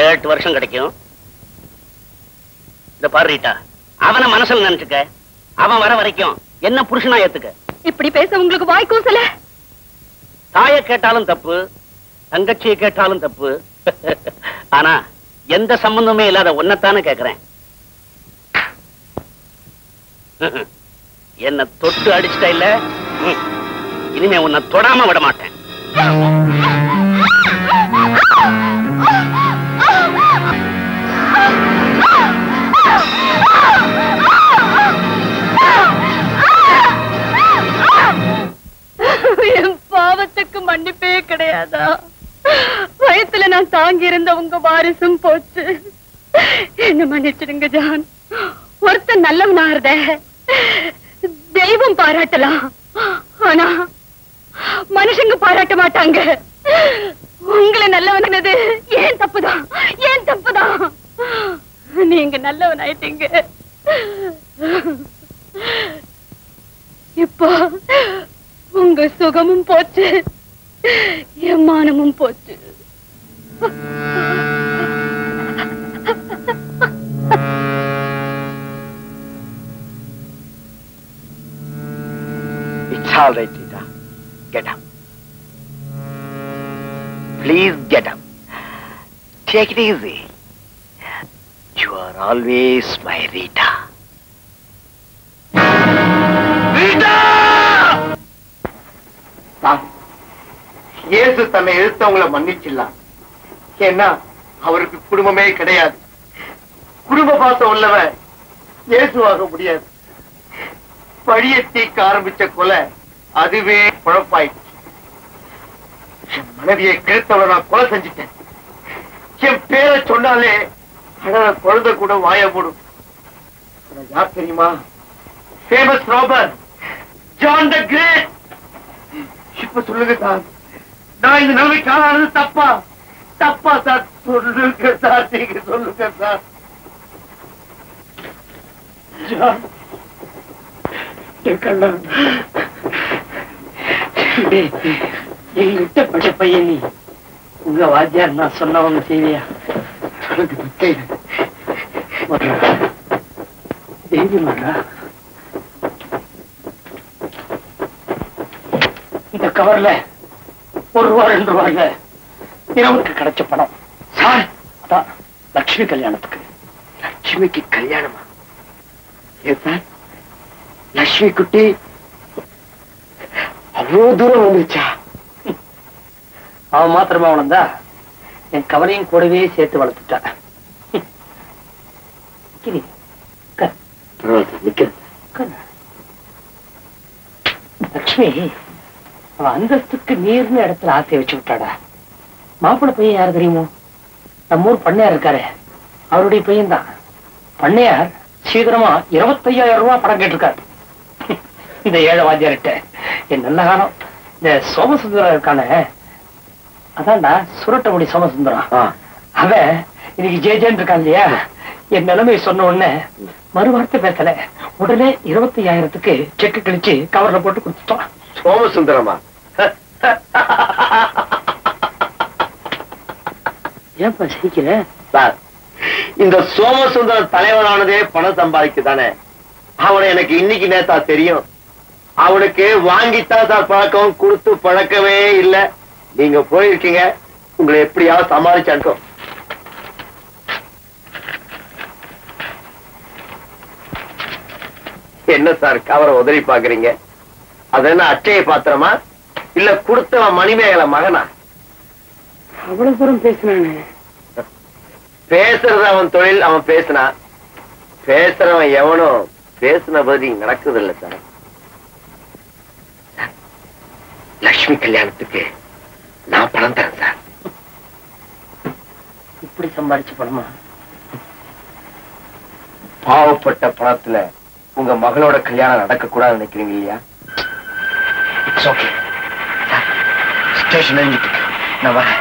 7-8 வருஷம் கிடைக்கும். இந்த பாரு ரீட்டா, அவனை மனசுல நினைச்சுக்க. அவன் வர வரைக்கும் என்ன புருஷனா ஏத்துக்க. இப்படி பேச உங்களுக்கு வாய் கூசல. தாயை கேட்டாலும் தப்பு, தங்கச்சியை கேட்டாலும் தப்பு. ஆனா எந்த சம்பந்தமே இல்லாத ஒன்னத்தானே கேக்குறேன். என்ன தொட்டு அடிச்சுட்ட இல்ல, இனிமே உன்னை தொடாம விட மாட்டேன். என் பாவத்துக்கு மன்னிப்பே கிடையாதா? வயத்துல நான் தாங்கி இருந்த உங்க வாரிசும் போச்சு. என்ன மன்னிச்சிடுங்க ஜான். ஒருத்தன் நல்லவனா இருந்த தெய்வம் பாராட்டலாம், ஆனா மனுஷங்க பாராட்ட மாட்டாங்க. உங்களை நல்லவனது ஏன் தப்புதான், ஏன் தப்புதான். நீங்க நல்லவன் ஆயிட்டீங்க. இப்போ உங்க சுகமும் போச்சு, என் மானமும் போச்சு. It's all right, Rita. Get up. Please get up. Take it easy. You are always my Rita. Rita! இயேசு தன்னை எழுத்தவங்களை மன்னிச்சிடலாம். ஏன்னா அவருக்கு குடும்பமே கிடையாது. குடும்ப பாசம் உள்ளவன் இயேசுவாக முடியாது. பழிய தீக்க ஆரம்பிச்ச கொலை அதுவே குழப்பாயிடுச்சு. என் மனைவியை கெடுத்தவளை நான் கொலை செஞ்சுட்டேன். என் பேரை சொன்னாலே அழற குழந்தை கூட வாய மூடும். யார் தெரியுமா? Famous robber John the great. இப்ப சொல்லுங்க சார், நான் இந்த நிலைமைக்கு ஆளானது தப்பா? தப்பா சார்? சொல்லுங்க சார், நீங்க சொல்லுங்க சார். எங்கிட்ட பட்ட பையன் நீ, உங்க வாத்தியார் நான் சொன்னவங்க செய்வியா? இந்த கவர்ல ₹1 2 இரவுக்கு கிடைச்ச பணம் சார். அதான் லட்சுமி கல்யாணத்துக்கு. லட்சுமிக்கு கல்யாணமா? ஏன் சார், லட்சுமி குட்டி அவ்வளவு தூரம் வந்துருச்சா? அவன் மாத்திரமா வளர்ந்தா என் கவலையும் கூடவே சேர்த்து வளர்த்துட்டான். லட்சுமி அவன் அந்தஸ்துக்கு நீர்னு இடத்துல ஆசை வச்சு விட்டாடா. மாப்பிள்ளை பையன் யாரு தெரியுமோ? நம்ம ஊர் பண்ணையார் இருக்காரு, அவருடைய பையன் தான். பண்ணையார் சீக்கிரமா ₹25,000 பணம் கேட்டிருக்காரு. இந்த ஏழை வாத்தியார்கிட்ட என் நல்ல காலம். இந்த சோமசுந்தரம் இருக்கான, அதான்டா சுரட்டமுடி சோமசுந்தரம், அவன் இன்னைக்கு ஜேஜேன்னு இருக்கான் இல்லையா? என் நிலைமையை சொன்ன உடனே மறுவார்த்தை பேசல, உடனே 25,000க்கு செக்கு கிழிச்சு கவர்ல போட்டு கொடுத்துட்டான். சோமசுந்தரமா? ஏன்பா சிரிக்கிற? சார், இந்த சோமசுந்தரம் தலைவனானதே பணம் சம்பாதிக்குதானே. அவனை எனக்கு இன்னைக்கு நேத்தா தெரியும். அவனுக்கு வாங்கித்தான் சார் பழக்கம், கொடுத்து பழக்கவே இல்லை. நீங்க போயிருக்கீங்க, உங்களை எப்படியாவது சமாளிச்சாட்டும். என்ன சார் கவரை உதறி பாக்குறீங்க? அது என்ன அச்சய பாத்திரமா, இல்ல கொடுத்தவன் மணிமேகலை மகனா? அவ்வளவு தூரம் பேசினானே. பேசுறது அவன் தொழில், அவன் பேசினா. பேசுறவன் எவனும் பேசின பதி நடக்குது இல்ல சார். லட்சுமி கல்யாணத்துக்கு நான் பணம் தரேன் சார். இப்படி சம்பாதிச்ச பணமா? பாவப்பட்ட பணத்துல உங்க மகளோட கல்யாணம் நடக்க கூடாது நினைக்கிறீங்க இல்லையா? It's okay. ஸ்டேஷன் நான் வரேன்.